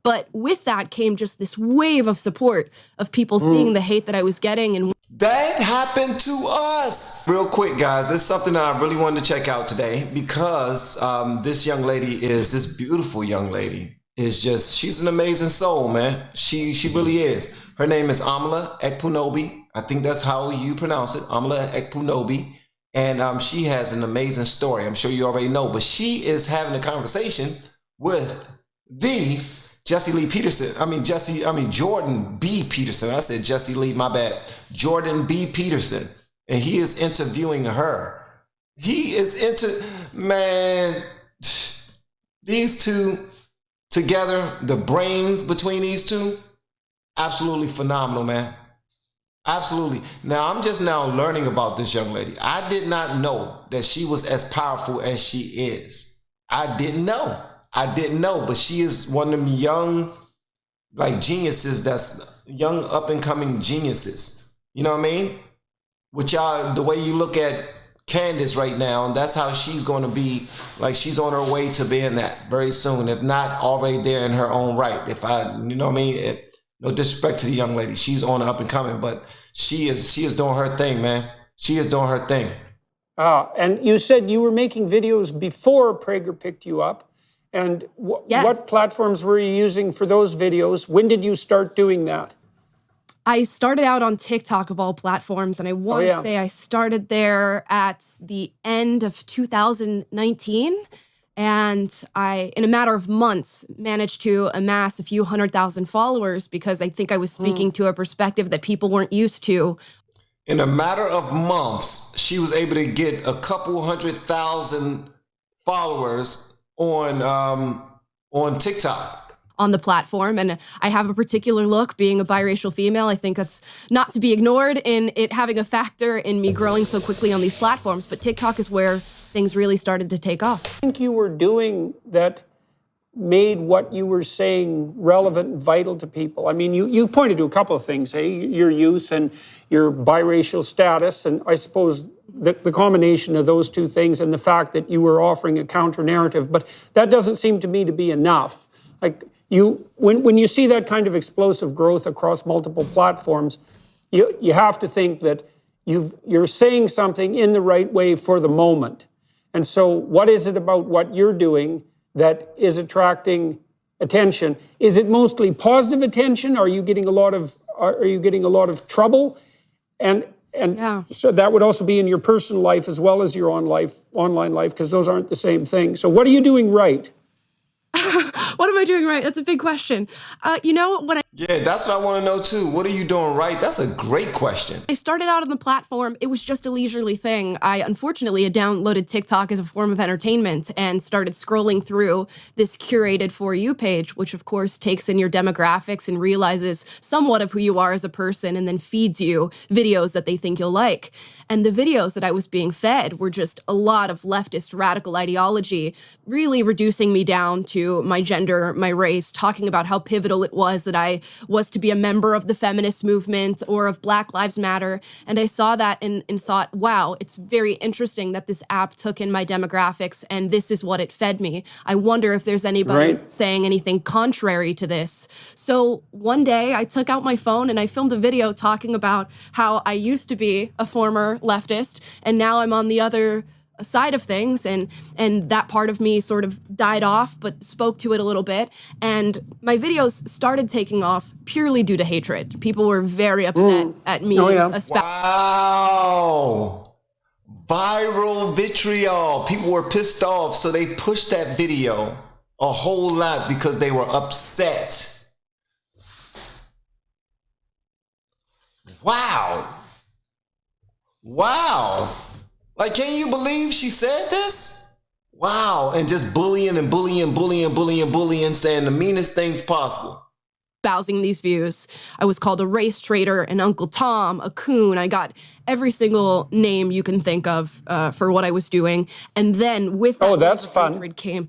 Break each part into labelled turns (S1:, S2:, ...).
S1: But with that came just this wave of support of people seeing the hate that I was getting. And
S2: that happened to us. Real quick, guys, there's something that I really wanted to check out today because this young lady this beautiful young lady is just, she's an amazing soul, man. She really is. Her name is Amala Ekpunobi. I think that's how you pronounce it, Amala Ekpunobi. And she has an amazing story. I'm sure you already know, but she is having a conversation with the Jordan B. Peterson. I said Jesse Lee, my bad. Jordan B. Peterson. And he is interviewing her. Man, these two together, the brains between these two, absolutely phenomenal, man. Absolutely. Now, I'm just now learning about this young lady. I did not know that she was as powerful as she is. I didn't know, but she is one of them young, like, geniuses, that's young up-and-coming geniuses. You know what I mean? Which y'all, the way you look at Candace right now, that's how she's going to be, like, she's on her way to being that very soon, if not already there in her own right. You know what I mean? No disrespect to the young lady. She's on up and coming, but she is doing her thing, man. She is doing her thing.
S3: And you said you were making videos before Prager picked you up. And
S1: yes.
S3: What platforms were you using for those videos? When did you start doing that?
S1: I started out on TikTok of all platforms, and I want to say I started there at the end of 2019. And I, in a matter of months, managed to amass a few 100,000 followers because I think I was speaking to a perspective that people weren't used to.
S2: In a matter of months, she was able to get a couple 100,000 followers on TikTok.
S1: On the platform. And I have a particular look, being a biracial female. I think that's not to be ignored in it having a factor in me growing so quickly on these platforms. But TikTok is where things really started to take off.
S3: What do you think you were doing that made what you were saying relevant and vital to people? I mean, you pointed to a couple of things, your youth and your biracial status, and I suppose the combination of those two things and the fact that you were offering a counter-narrative, but that doesn't seem to me to be enough. Like, when you see that kind of explosive growth across multiple platforms, you have to think that you're saying something in the right way for the moment. And so what is it about what you're doing that is attracting attention? Is it mostly positive attention? Are you getting a lot of trouble? And so that would also be in your personal life as well as your online life, because those aren't the same thing. So what are you doing right?
S1: What am I doing right? That's a big question.
S2: Yeah, that's what I want to know too. What are you doing right? That's a great question.
S1: I started out on the platform. It was just a leisurely thing. I unfortunately had downloaded TikTok as a form of entertainment and started scrolling through this curated For You page, which of course takes in your demographics and realizes somewhat of who you are as a person and then feeds you videos that they think you'll like. And the videos that I was being fed were just a lot of leftist radical ideology, really reducing me down to my gender, my race, talking about how pivotal it was that I was to be a member of the feminist movement or of Black Lives Matter. And I saw that and thought, wow, it's very interesting that this app took in my demographics and this is what it fed me. I wonder if there's anybody saying anything contrary to this. So one day I took out my phone and I filmed a video talking about how I used to be a former leftist and now I'm on the other side of things, and that part of me sort of died off but spoke to it a little bit, and my videos started taking off purely due to hatred. People were very upset at me.
S2: Wow. Viral vitriol. People were pissed off, so they pushed that video a whole lot because they were upset. Wow. Like, can you believe she said this? Wow. And just bullying, saying the meanest things possible.
S1: Espousing these views. I was called a race traitor, an Uncle Tom, a coon. I got every single name you can think of for what I was doing. And then with that,
S3: that's fun.
S1: Hatred came.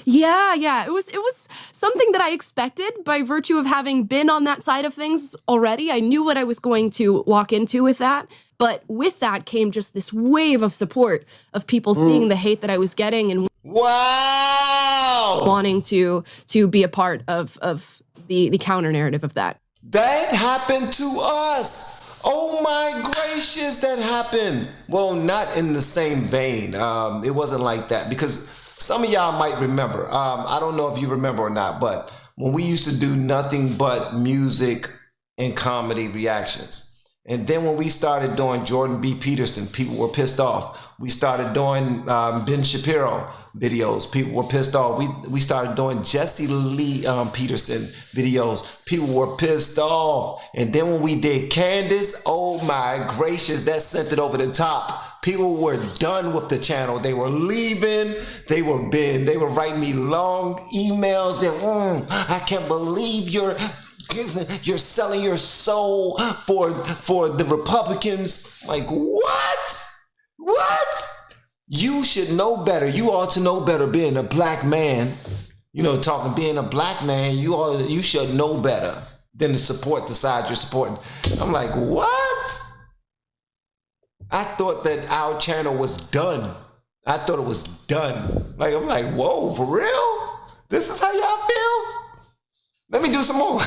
S1: Yeah. It was something that I expected by virtue of having been on that side of things already. I knew what I was going to walk into with that. But with that came just this wave of support of people seeing the hate that I was getting. And
S2: Wow.
S1: wanting to be a part of the counter narrative of that.
S2: That happened to us. Oh my gracious, that happened. Well, not in the same vein. It wasn't like that, because some of y'all might remember. I don't know if you remember or not, but when we used to do nothing but music and comedy reactions. And then when we started doing Jordan B. Peterson, people were pissed off. We started doing Ben Shapiro videos. People were pissed off. We started doing Jesse Lee Peterson videos. People were pissed off. And then when we did Candace, oh my gracious, that sent it over the top. People were done with the channel. They were leaving. They were writing me long emails that I can't believe you're selling your soul for the Republicans. Like, what? You should know better. You ought to know better being a black man. Being a black man, you should know better than to support the side you're supporting. I'm like, what? I thought that our channel was done. I thought it was done. I'm like, whoa, for real? This is how y'all feel? Let me do some more.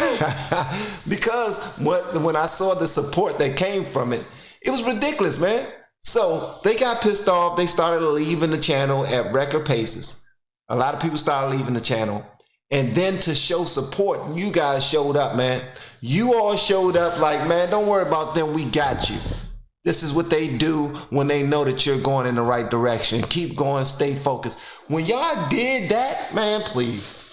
S2: Because when I saw the support that came from it, it was ridiculous, man. So they got pissed off. They started leaving the channel at record paces. A lot of people started leaving the channel. And then to show support, you guys showed up, man. You all showed up like, man, don't worry about them. We got you. This is what they do when they know that you're going in the right direction. Keep going, stay focused. When y'all did that, man, please.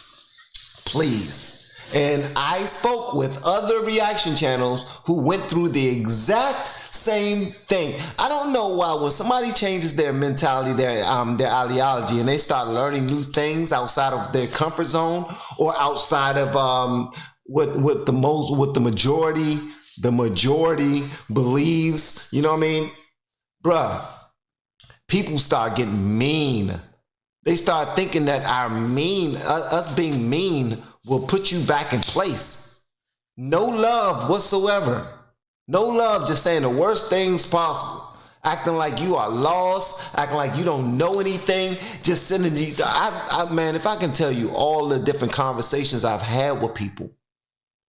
S2: And I spoke with other reaction channels who went through the exact same thing. I don't know why when somebody changes their mentality, their ideology, and they start learning new things outside of their comfort zone or outside of what the majority believes, you know what I mean? Bruh, people start getting mean. They start thinking that us being mean will put you back in place. No love whatsoever. No love, just saying the worst things possible. Acting like you are lost, acting like you don't know anything, just sending you. Man, if I can tell you all the different conversations I've had with people,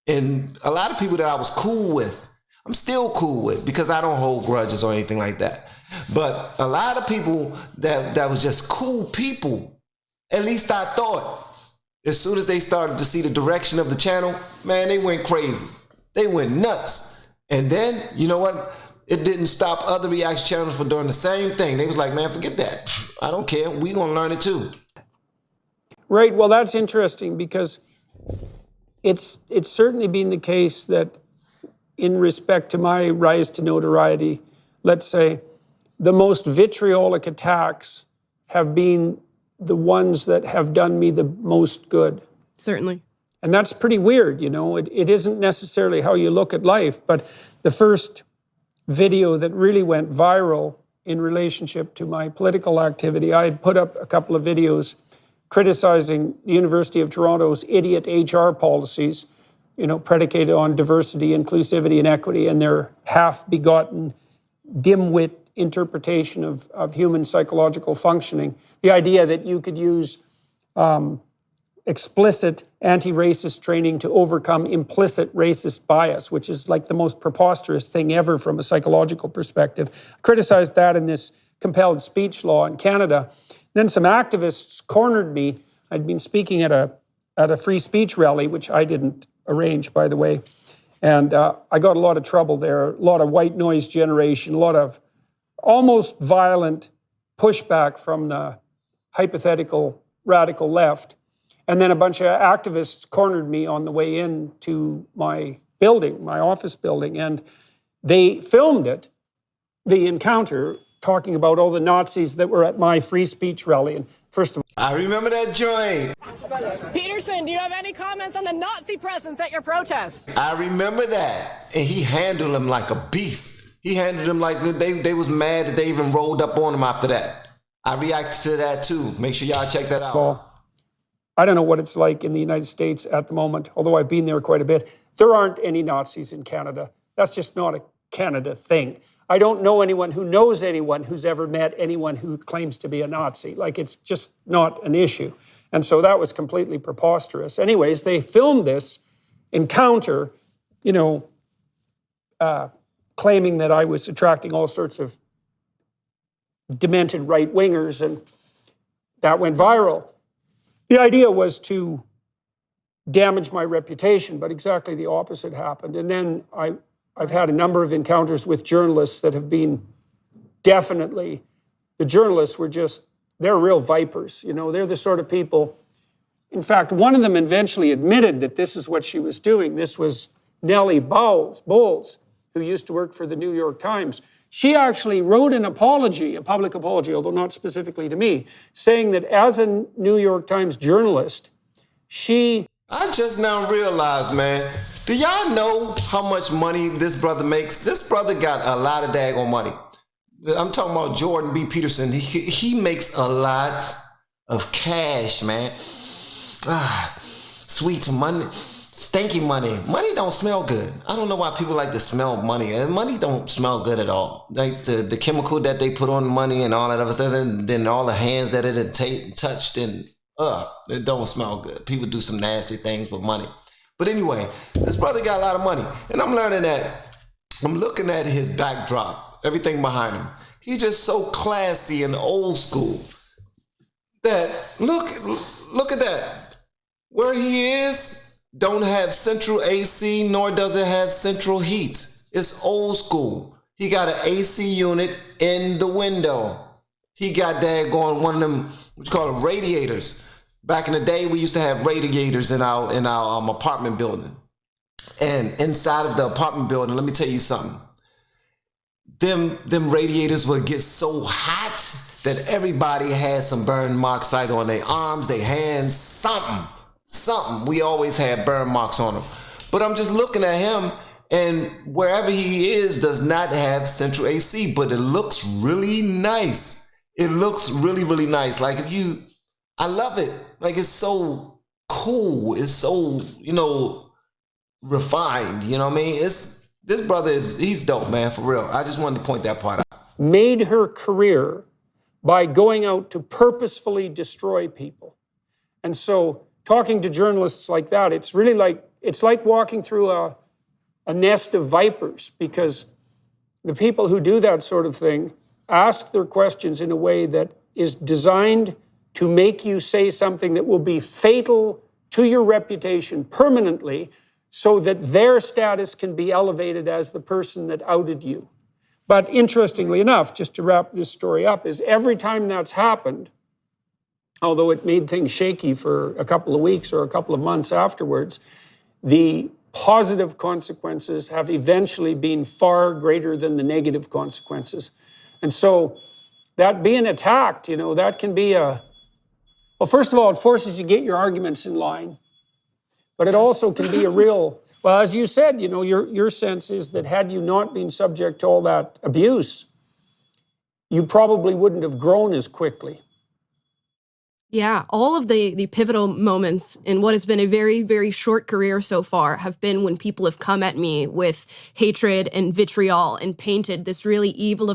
S2: and a lot of people that I was cool with, I'm still cool with, because I don't hold grudges or anything like that. But a lot of people that was just cool people, at least I thought, as soon as they started to see the direction of the channel, man, they went crazy. They went nuts. And then, you know what? It didn't stop other reaction channels from doing the same thing. They was like, man, forget that. I don't care. We gonna learn it too.
S3: Right. Well, that's interesting, because it's certainly been the case that in respect to my rise to notoriety, let's say, the most vitriolic attacks have been the ones that have done me the most good.
S1: Certainly.
S3: And that's pretty weird, you know. It isn't necessarily how you look at life, but the first video that really went viral in relationship to my political activity, I had put up a couple of videos criticizing the University of Toronto's idiot HR policies, you know, predicated on diversity, inclusivity, and equity, and their half-begotten, dimwit interpretation of human psychological functioning. The idea that you could use explicit anti-racist training to overcome implicit racist bias, which is like the most preposterous thing ever from a psychological perspective. I criticized that in this compelled speech law in Canada. Then some activists cornered me. I'd been speaking at a free speech rally, which I didn't arrange, by the way. And I got a lot of trouble there, a lot of white noise generation, a lot of almost violent pushback from the hypothetical radical left. And then a bunch of activists cornered me on the way in to my building, my office building, and they filmed it, the encounter, talking about all the Nazis that were at my free speech rally. And first of all,
S2: I remember that joint.
S4: Peterson, do you have any comments on the Nazi presence at your protest?
S2: I remember that. And he handled him like a beast. He handled him like they was mad that they even rolled up on him after that. I reacted to that too. Make sure y'all check that out.
S3: Well, I don't know what it's like in the United States at the moment, although I've been there quite a bit. There aren't any Nazis in Canada. That's just not a Canada thing. I don't know anyone who knows anyone who's ever met anyone who claims to be a Nazi. Like, it's just not an issue. And so that was completely preposterous. Anyways, they filmed this encounter, claiming that I was attracting all sorts of demented right-wingers, and that went viral. The idea was to damage my reputation, but exactly the opposite happened. And then I've had a number of encounters with journalists that have been definitely, the journalists were just, they're real vipers. They're the sort of people. In fact, one of them eventually admitted that this is what she was doing. This was Nellie Bowles, who used to work for the New York Times. She actually wrote an apology, a public apology, although not specifically to me, saying that as a New York Times journalist,
S2: I just now realized, man, do y'all know how much money this brother makes? This brother got a lot of daggone money. I'm talking about Jordan B. Peterson. He makes a lot of cash, man. Sweet money, stinky money. Money don't smell good. I don't know why people like to smell money. Money don't smell good at all. Like the chemical that they put on money and all that other stuff, and then all the hands that it had touched, and it don't smell good. People do some nasty things with money. But anyway, this brother got a lot of money, and I'm learning that. I'm looking at his backdrop, everything behind him. He's just so classy and old school. That look at that. Where he is, don't have central AC, nor does it have central heat. It's old school. He got an AC unit in the window. He got daggone one of them, what you call them, radiators. Back in the day, we used to have radiators in our apartment building. And inside of the apartment building, let me tell you something. Them radiators would get so hot that everybody had some burn marks either on their arms, their hands, something. We always had burn marks on them. But I'm just looking at him, and wherever he is does not have central AC, but it looks really nice. It looks really, really nice. Like I love it. Like, it's so cool. It's so, refined. You know what I mean? This brother he's dope, man, for real. I just wanted to point that part out.
S3: Made her career by going out to purposefully destroy people. And so talking to journalists like that, it's really like walking through a nest of vipers, because the people who do that sort of thing ask their questions in a way that is designed to make you say something that will be fatal to your reputation permanently, so that their status can be elevated as the person that outed you. But interestingly enough, just to wrap this story up, is every time that's happened, although it made things shaky for a couple of weeks or a couple of months afterwards, the positive consequences have eventually been far greater than the negative consequences. And so that being attacked, that can be well, first of all, it forces you to get your arguments in line. But it also can be a real, well, as you said, your sense is that had you not been subject to all that abuse, you probably wouldn't have grown as quickly.
S1: Yeah, all of the pivotal moments in what has been a very, very short career so far have been when people have come at me with hatred and vitriol and painted this really evil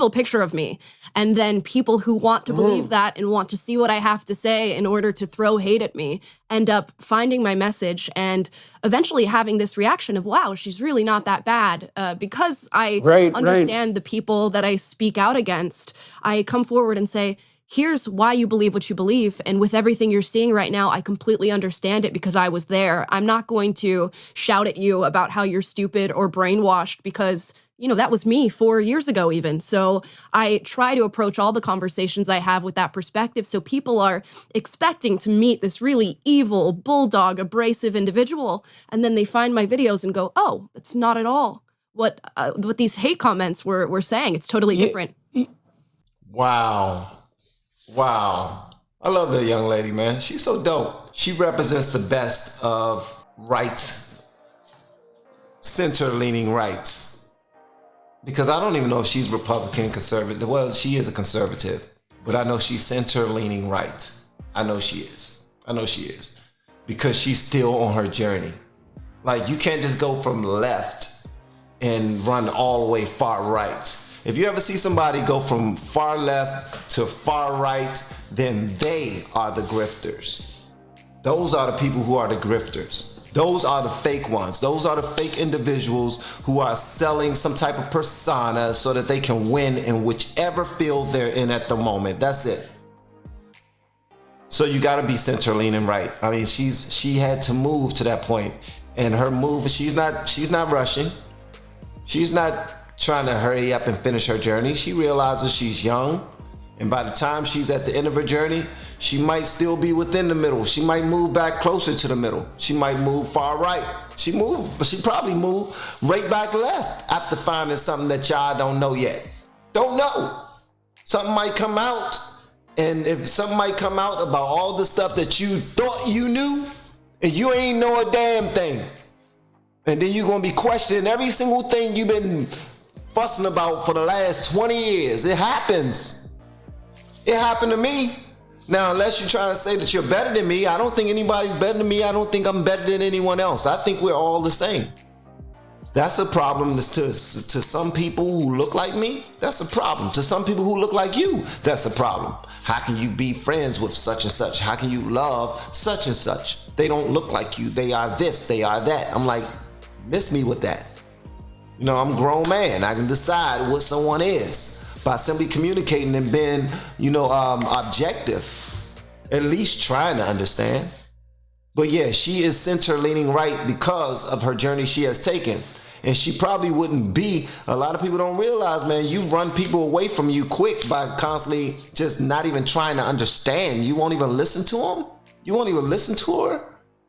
S1: picture of me. And then people who want to believe that and want to see what I have to say in order to throw hate at me end up finding my message and eventually having this reaction of, wow, she's really not that bad. Because I understand the people that I speak out against, I come forward and say, here's why you believe what you believe. And with everything you're seeing right now, I completely understand it because I was there. I'm not going to shout at you about how you're stupid or brainwashed because, that was me 4 years ago even. So I try to approach all the conversations I have with that perspective. So people are expecting to meet this really evil, bulldog, abrasive individual. And then they find my videos and go, oh, it's not at all what these hate comments were saying. It's totally different.
S2: Wow. I love that young lady, man. She's so dope. She represents the best of rights, center-leaning rights. Because I don't even know if she's Republican, conservative. Well, she is a conservative, but I know she's center-leaning right. I know she is. Because she's still on her journey. Like, you can't just go from left and run all the way far right. If you ever see somebody go from far left to far right, then they are the grifters. Those are the people who are the grifters. Those are the fake ones. Those are the fake individuals who are selling some type of persona so that they can win in whichever field they're in at the moment. That's it. So you got to be center leaning right. I mean, she had to move to that point, and her move, she's not rushing. She's not trying to hurry up and finish her journey. She realizes she's young, and by the time she's at the end of her journey, she might still be within the middle. She might move back closer to the middle. She might move far right. She probably moved right back left after finding something that y'all don't know yet. Don't know. Something might come out, and if something might come out about all the stuff that you thought you knew, and you ain't know a damn thing. And then you're gonna be questioning every single thing you've been fussing about for the last 20 years. It happens. It happened to me. Now, unless you're trying to say that you're better than me, I don't think anybody's better than me. I don't think I'm better than anyone else. I think we're all the same. That's a problem to some people who look like me. That's a problem. To some people who look like you, that's a problem. How can you be friends with such and such? How can you love such and such? They don't look like you. They are this, they are that. I'm like, miss me with that. You know, I'm a grown man. I can decide what someone is by simply communicating and being, objective. At least trying to understand. But yeah, she is center leaning right because of her journey she has taken. And she probably wouldn't be, a lot of people don't realize, man, you run people away from you quick by constantly just not even trying to understand. You won't even listen to them. You won't even listen to her.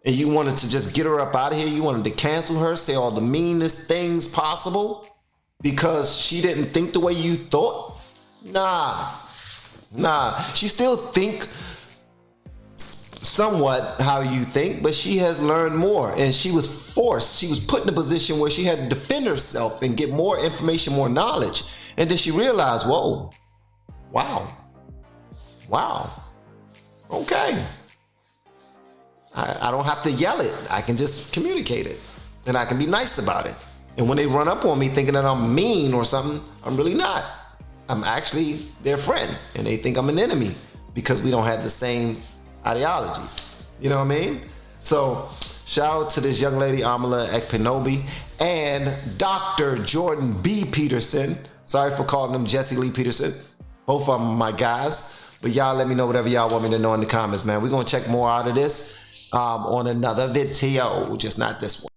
S2: And you wanted to just get her up out of here. You wanted to cancel her, say all the meanest things possible because she didn't think the way you thought. Nah. She still think somewhat how you think, but she has learned more, and she was put in a position where she had to defend herself and get more information, more knowledge. And then she realized, whoa, wow, okay. I don't have to yell it. I can just communicate it, and I can be nice about it. And when they run up on me thinking that I'm mean or something, I'm really not. I'm actually their friend, and they think I'm an enemy because we don't have the same ideologies. You know what I mean? So shout out to this young lady, Amala Ekpunobi, and Dr. Jordan B. Peterson. Sorry for calling him Jesse Lee Peterson. Both of them are my guys. But y'all let me know whatever y'all want me to know in the comments, man. We're going to check more out of this on another video, just not this one.